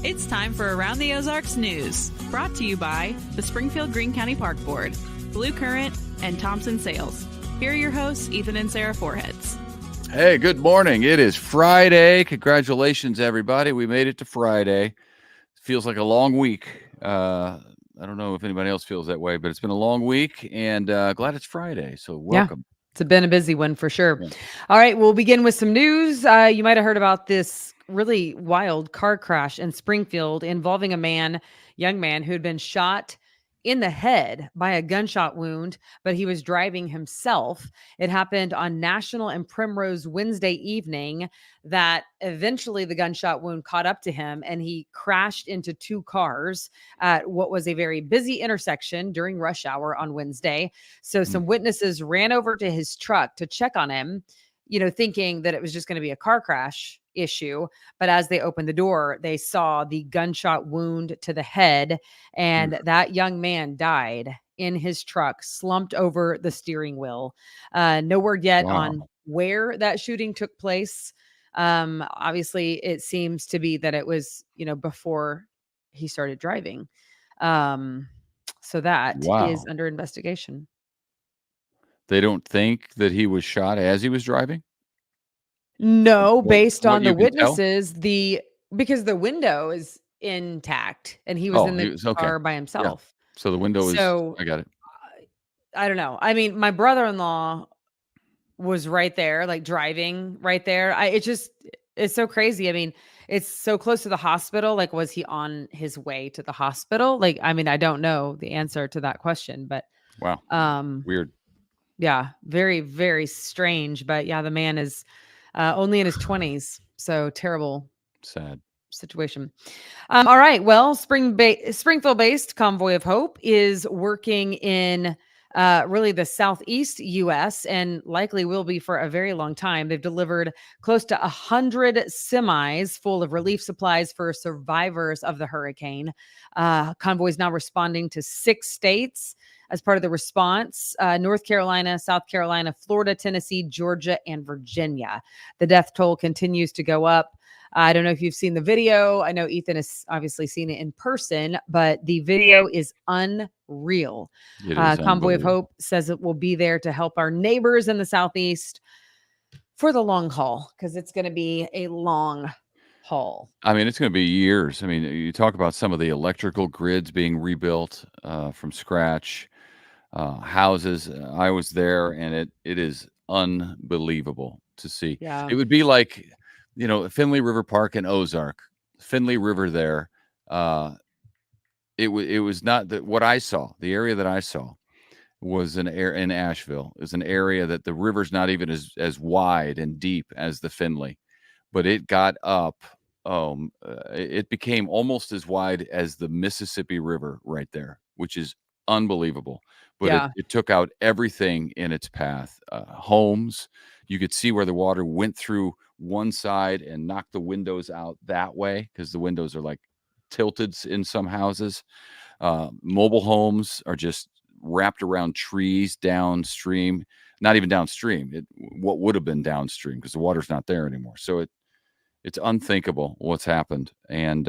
It's time for Around the Ozarks News, brought to you by the Springfield Greene County Park Board, Blue Current, and Thompson Sales. Here are your hosts, Ethan and Sarah Foreheads. Hey, good morning. It is Friday. Congratulations, everybody. We made it to Friday. Feels like a long week. I don't know if anybody else feels that way, but it's been a long week, and glad it's Friday. So welcome. Yeah, it's been a busy one for sure. Yeah. All right, we'll begin with some news. You might have heard about this really wild car crash in Springfield involving a young man who had been shot in the head by a gunshot wound, but he was driving himself. It happened on National and Primrose Wednesday evening that eventually the gunshot wound caught up to him and he crashed into two cars at what was a very busy intersection during rush hour on Wednesday. So some witnesses ran over to his truck to check on him, thinking that it was just going to be a car crash issue. But as they opened the door, they saw the gunshot wound to the head, and that young man died in his truck, slumped over the steering wheel. No word yet on where that shooting took place. Obviously, it seems to be that it was, before he started driving. So that is under investigation. They don't think that he was shot as he was driving? No, based on the witnesses, because the window is intact and he was in the car by himself. Yeah. So the window is, I got it. I don't know. I mean, my brother-in-law was right there, like driving right there. It's so crazy. I mean, it's so close to the hospital. Like, was he on his way to the hospital? Like, I mean, I don't know the answer to that question, but weird. Yeah, very, very strange. But yeah, the man is only in his 20s. So terrible. Sad situation. All right. Well, Springfield-based Convoy of Hope is working in really the Southeast U.S. and likely will be for a very long time. They've delivered close to 100 semis full of relief supplies for survivors of the hurricane. Convoy is now responding to 6 states as part of the response: North Carolina, South Carolina, Florida, Tennessee, Georgia, and Virginia. The death toll continues to go up. I don't know if you've seen the video. I know Ethan has obviously seen it in person, but the video is unreal. Convoy of Hope says it will be there to help our neighbors in the Southeast for the long haul, because it's going to be a long haul. I mean, it's going to be years. I mean, you talk about some of the electrical grids being rebuilt from scratch, houses. I was there, and it is unbelievable to see. Yeah. It would be like, Finley River Park in Ozark, Finley River there. It was not that what I saw. The area that I saw was in Asheville. Is an area that the river's not even as wide and deep as the Finley, but it got up. It became almost as wide as the Mississippi River right there, which is unbelievable. But it took out everything in its path. Homes, you could see where the water went through one side and knocked the windows out that way, because the windows are like tilted in some houses. Mobile homes are just wrapped around trees downstream, not even downstream. What would have been downstream, because the water's not there anymore. So it's unthinkable what's happened, and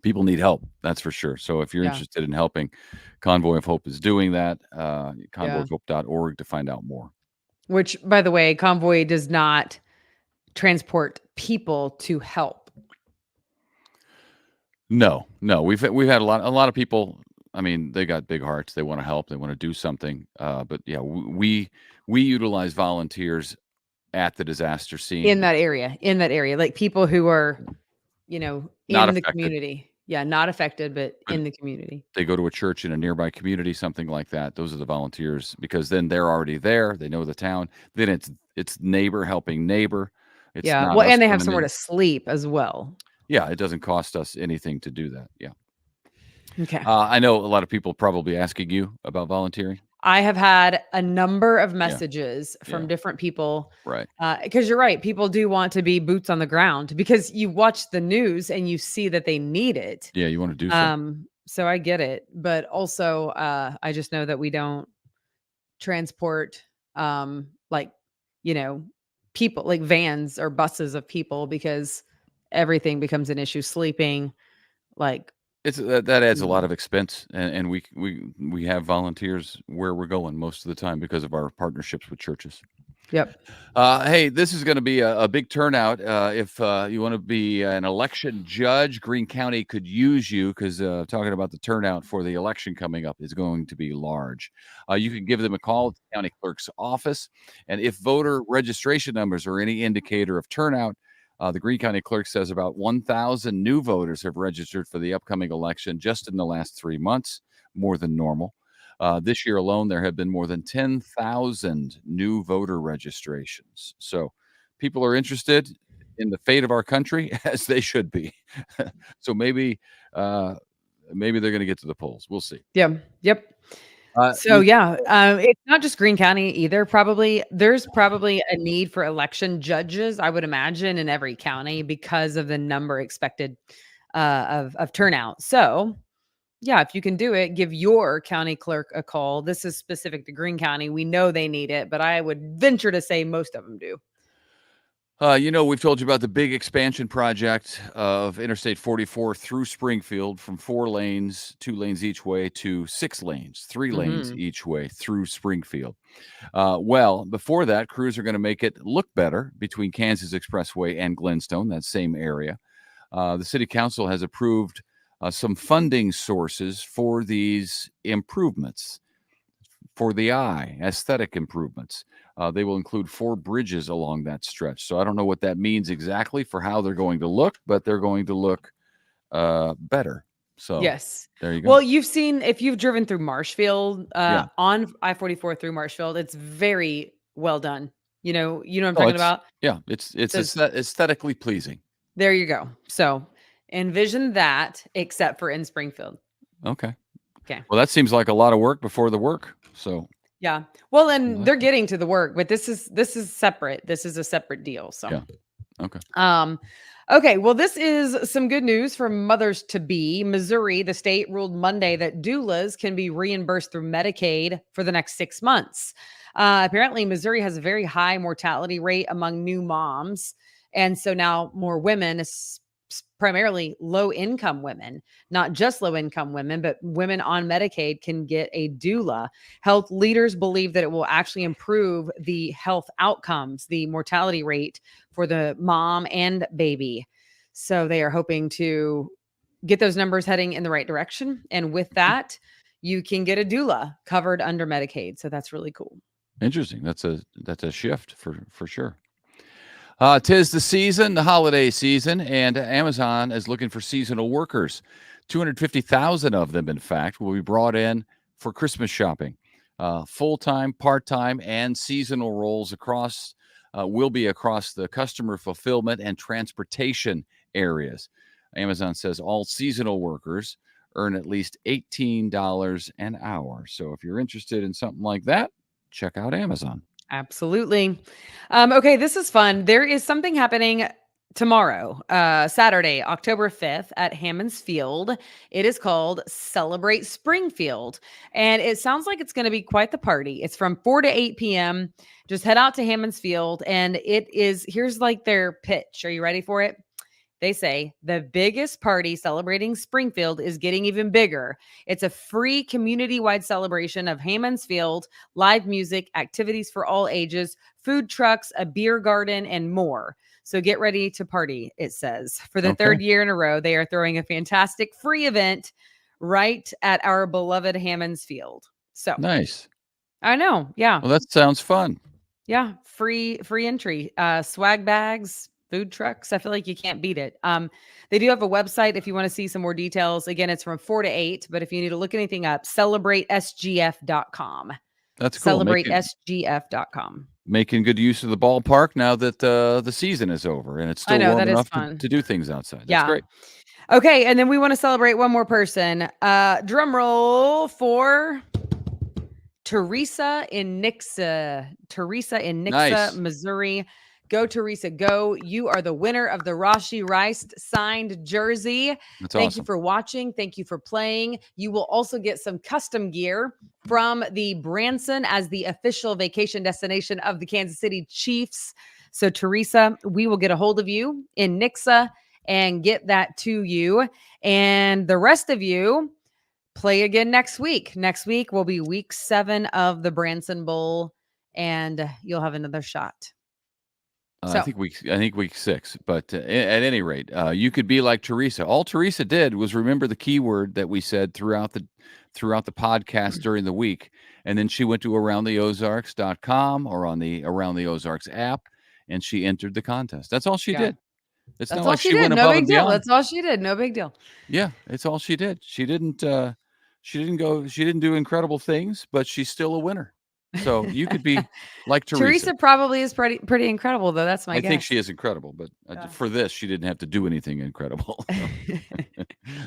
people need help. That's for sure. So if you're interested in helping, Convoy of Hope is doing that. Convoyofhope.org to find out more. Which, by the way, Convoy does not transport people to help. No. We've had a lot of people. I mean, they got big hearts. They want to help. They want to do something. But yeah, we utilize volunteers at the disaster scene in that area, like people who are, in the community. Yeah, not affected, but in the community. They go to a church in a nearby community, something like that. Those are the volunteers, because then they're already there. They know the town. Then it's neighbor helping neighbor. It's well, and they have somewhere to sleep as well. Yeah, it doesn't cost us anything to do that. Yeah. Okay. I know a lot of people probably asking you about volunteering. I have had a number of messages from different people. Right. Because you're right. People do want to be boots on the ground, because you watch the news and you see that they need it. Yeah, you want to do something. So I get it. But also, I just know that we don't transport people, like vans or buses of people, because everything becomes an issue. Sleeping, like, That adds a lot of expense, and we have volunteers where we're going most of the time because of our partnerships with churches. Yep. Hey, this is going to be a big turnout. If you want to be an election judge, Greene County could use you because talking about the turnout for the election coming up is going to be large. You can give them a call at the county clerk's office, and if voter registration numbers are any indicator of turnout, the Greene County clerk says about 1,000 new voters have registered for the upcoming election just in the last 3 months, more than normal. This year alone, there have been more than 10,000 new voter registrations. So people are interested in the fate of our country, as they should be. So maybe they're going to get to the polls. We'll see. Yeah. Yep. So it's not just Greene County either. There's probably a need for election judges, I would imagine, in every county because of the number expected of turnout. So yeah, if you can do it, give your county clerk a call. This is specific to Greene County. We know they need it, but I would venture to say most of them do. We've told you about the big expansion project of Interstate 44 through Springfield from 4 lanes, 2 lanes each way, to 6 lanes, 3 lanes each way through Springfield. Well, before that, crews are going to make it look better between Kansas Expressway and Glenstone, that same area. The city council has approved some funding sources for these improvements, for the eye, aesthetic improvements. They will include 4 bridges along that stretch. So I don't know what that means exactly for how they're going to look, but they're going to look better. So yes, there you go. Well, if you've driven through Marshfield on I-44 through Marshfield, it's very well done. You know what I'm talking about? Yeah, it's aesthetically pleasing. There you go. So envision that, except for in Springfield. Okay. Well, that seems like a lot of work before the work. So yeah. Well, and they're getting to the work, but this is separate. This is a separate deal. So yeah. Okay. Okay. Well, this is some good news for mothers to be. Missouri, the state ruled Monday that doulas can be reimbursed through Medicaid for the next 6 months. Apparently, Missouri has a very high mortality rate among new moms. And so now more women, primarily low-income women, not just low-income women, but women on Medicaid can get a doula. Health leaders believe that it will actually improve the health outcomes, the mortality rate for the mom and baby. So they are hoping to get those numbers heading in the right direction. And with that, you can get a doula covered under Medicaid. So that's really cool. Interesting. That's a shift for sure. 'Tis the season, the holiday season, and Amazon is looking for seasonal workers. 250,000 of them, in fact, will be brought in for Christmas shopping. Full-time, part-time, and seasonal roles will be across the customer fulfillment and transportation areas. Amazon says all seasonal workers earn at least $18 an hour. So if you're interested in something like that, check out Amazon. Absolutely. Okay, this is fun. There is something happening tomorrow, Saturday, October 5th at Hammons Field. It is called Celebrate Springfield. And it sounds like it's going to be quite the party. It's from 4 to 8 p.m. Just head out to Hammons Field. And here's like their pitch. Are you ready for it? They say the biggest party celebrating Springfield is getting even bigger. It's a free community-wide celebration of Hammons Field, live music, activities for all ages, food trucks, a beer garden, and more. So get ready to party, it says. For the third year in a row, they are throwing a fantastic free event right at our beloved Hammons Field. So nice. I know. Yeah. Well, that sounds fun. Yeah. Free entry, swag bags, food trucks. I feel like you can't beat it. They do have a website if you want to see some more details. Again, it's from 4 to 8, but if you need to look anything up, celebratesgf.com. That's cool. Celebratesgf.com. Making good use of the ballpark now that the season is over and it's still warm enough to do things outside. That's great. Okay, and then we want to celebrate one more person. Drum roll for Teresa in Nixa. Nice. Missouri. Go, Teresa, go. You are the winner of the Rashi Rice signed jersey. Thank you for watching. Thank you for playing. You will also get some custom gear from the Branson as the official vacation destination of the Kansas City Chiefs. So, Teresa, we will get a hold of you in Nixa and get that to you. And the rest of you play again next week. Next week will be week 7 of the Branson Bowl, and you'll have another shot. I think week 6, but at any rate, you could be like Teresa. All Teresa did was remember the keyword that we said throughout the podcast during the week, and then she went to aroundtheozarks.com or on the Around the Ozarks app, and she entered the contest. That's all she did. It's That's not all like she she did. went No above big and deal. beyond. That's all she did. No big deal. Yeah, it's all she did. She didn't do incredible things, but she's still a winner. So you could be like Teresa. Teresa probably is pretty incredible, though. That's my guess. I think she is incredible, but for this, she didn't have to do anything incredible.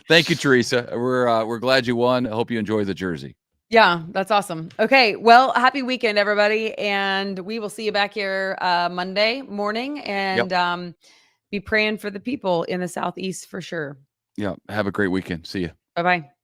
Thank you, Teresa. We're glad you won. I hope you enjoy the jersey. Yeah, that's awesome. Okay, well, happy weekend, everybody, and we will see you back here Monday morning, and be praying for the people in the Southeast for sure. Yeah, have a great weekend. See you. Bye-bye.